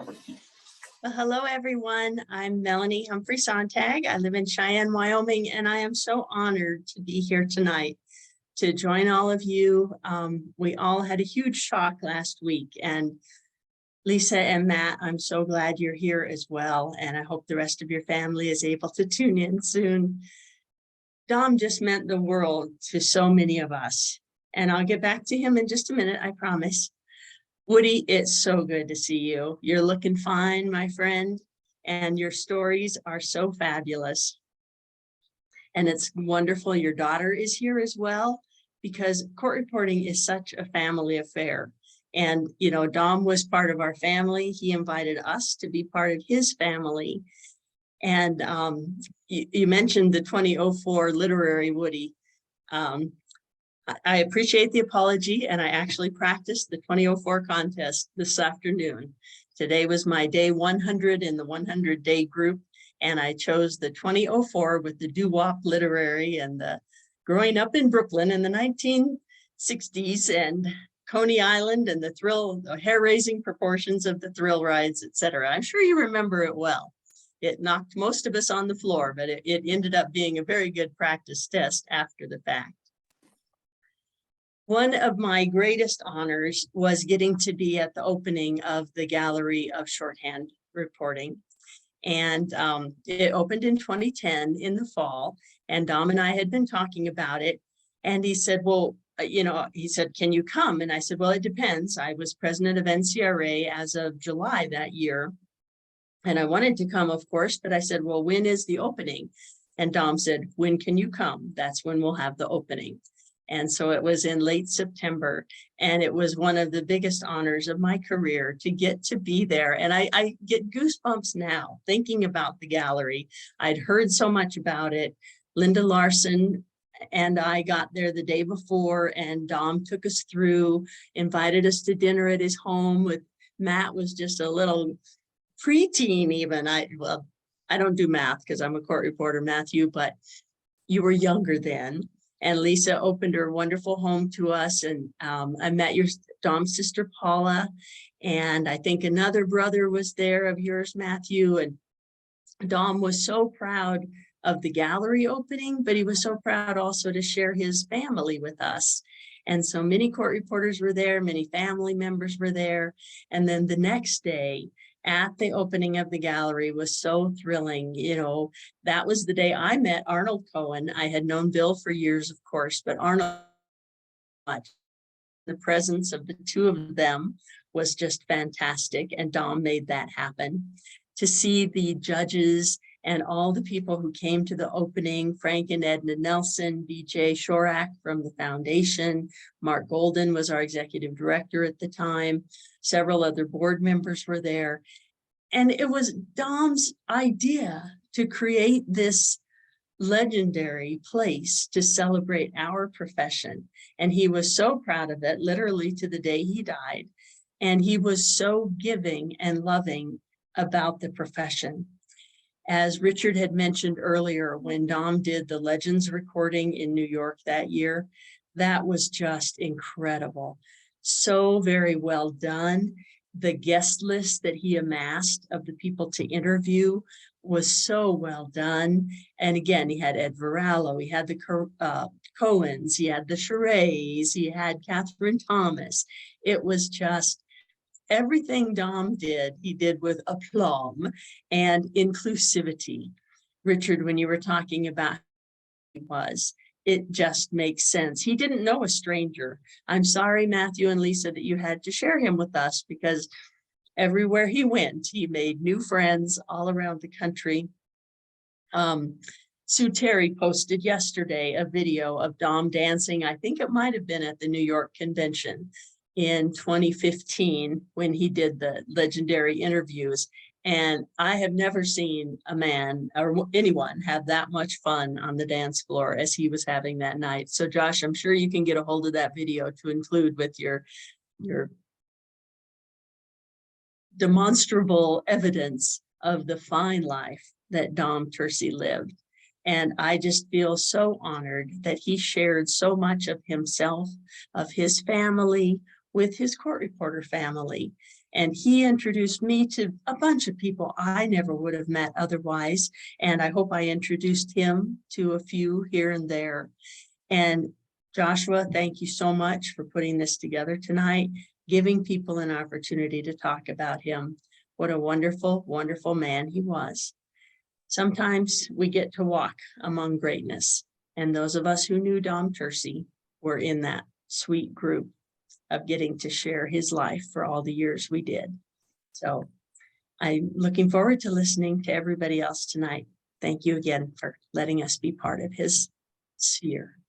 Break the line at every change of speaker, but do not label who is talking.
Well, hello, everyone. I'm Melanie Humphrey Sonntag. I live in Cheyenne, Wyoming, and I am so honored to be here tonight to join all of you. We all had a huge shock last week, and Lisa and Matt, I'm so glad you're here as well, and I hope the rest of your family is able to tune in soon. Dom just meant the world to so many of us, and I'll get back to him in just a minute, I promise. Woody, it's so good to see you. You're looking fine, my friend, and your stories are so fabulous. And it's wonderful your daughter is here as well, because court reporting is such a family affair. And, you know, Dom was part of our family. He invited us to be part of his family. And you mentioned the 2004 literary Woody. I appreciate the apology, and I actually practiced the 2004 contest this afternoon. Today was my day 100 in the 100-day group, and I chose the 2004 with the doo-wop literary and the growing up in Brooklyn in the 1960s and Coney Island and the hair-raising proportions of the thrill rides, etc. I'm sure you remember it well. It knocked most of us on the floor, but it ended up being a very good practice test after the fact. One of my greatest honors was getting to be at the opening of the Gallery of Shorthand Reporting. And it opened in 2010 in the fall, and Dom and I had been talking about it. And he said, well, he said, can you come? And I said, well, it depends. I was president of NCRA as of July that year. And I wanted to come, of course, but I said, well, when is the opening? And Dom said, when can you come? That's when we'll have the opening. And so it was in late September, and it was one of the biggest honors of my career to get to be there. And I get goosebumps now thinking about the gallery. I'd heard so much about it. Linda Larson and I got there the day before, and Dom took us through, invited us to dinner at his home. With Matt was just a little preteen even. I don't do math because I'm a court reporter, Matthew, but you were younger then. And Lisa opened her wonderful home to us. And I met your Dom's sister, Paula. And I think another brother was there of yours, Matthew. And Dom was so proud of the gallery opening, but he was so proud also to share his family with us. And so many court reporters were there, many family members were there. And then the next day, at the opening of the gallery was so thrilling. You know, that was the day I met Arnold Cohen. I had known Bill for years, of course, but Arnold, the presence of the two of them was just fantastic. And Dom made that happen. To see the judges and all the people who came to the opening, Frank and Edna Nelson, BJ Shorak from the foundation, Mark Golden was our executive director at the time, several other board members were there. And it was Dom's idea to create this legendary place to celebrate our profession. And he was so proud of it, literally to the day he died. And he was so giving and loving about the profession. As Richard had mentioned earlier, when Dom did the Legends recording in New York that year, that was just incredible. So very well done. The guest list that he amassed of the people to interview was so well done. And again, he had Ed Varallo, he had the Cohens, he had the Charets, he had Catherine Thomas. It was just everything Dom did, he did with aplomb and inclusivity. Richard, when you were talking about who he was, it just makes sense. He didn't know a stranger. I'm sorry, Matthew and Lisa, that you had to share him with us, because everywhere he went, he made new friends all around the country. Sue Terry posted yesterday a video of Dom dancing. I think it might have been at the New York convention in 2015 when he did the legendary interviews. And I have never seen a man or anyone have that much fun on the dance floor as he was having that night. So Josh, I'm sure you can get a hold of that video to include with your demonstrable evidence of the fine life that Dom Tursi lived. And I just feel so honored that he shared so much of himself, of his family, with his court reporter family. And he introduced me to a bunch of people I never would have met otherwise. And I hope I introduced him to a few here and there. And Joshua, thank you so much for putting this together tonight, giving people an opportunity to talk about him. What a wonderful, wonderful man he was. Sometimes we get to walk among greatness, and those of us who knew Dom Tursi were in that sweet group of getting to share his life for all the years we did. So I'm looking forward to listening to everybody else tonight. Thank you again for letting us be part of his sphere.